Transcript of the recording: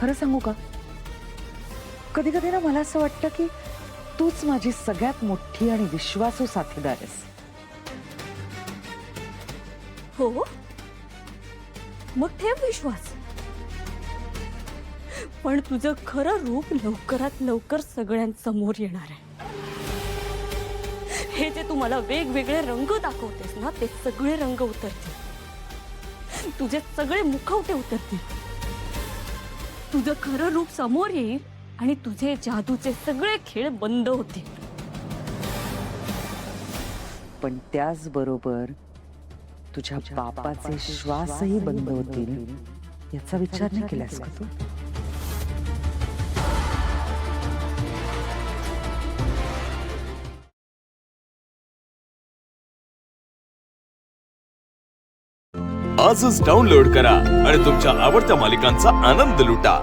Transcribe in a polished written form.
खरं सांगू का, कधी कधी ना मला असं वाटतं की तूच माझी सगळ्यात मोठी आणि विश्वासू साथीदार आहेस. हो, मग ठेव विश्वास. पण तुझं खरं रूप लवकरात लवकर सगळ्यांसमोर येणार आहे. हे जे तू मला वेगवेगळे रंग दाखवतेस ना, ते सगळे रंग उतरतील. तुझे सगळे मुखवटे उतरतील. तुझं खरं रूप समोर येईल आणि तुझे जादूचे सगळे खेळ बंद होतील. पण त्याचबरोबर तुझ्या बापाचे श्वासही बंद होतील याचा विचार नाही केलास का तू? आजच डाउनलोड करा आणि तुमच्या आवडत्या मालिकांचा आनंद लुटा.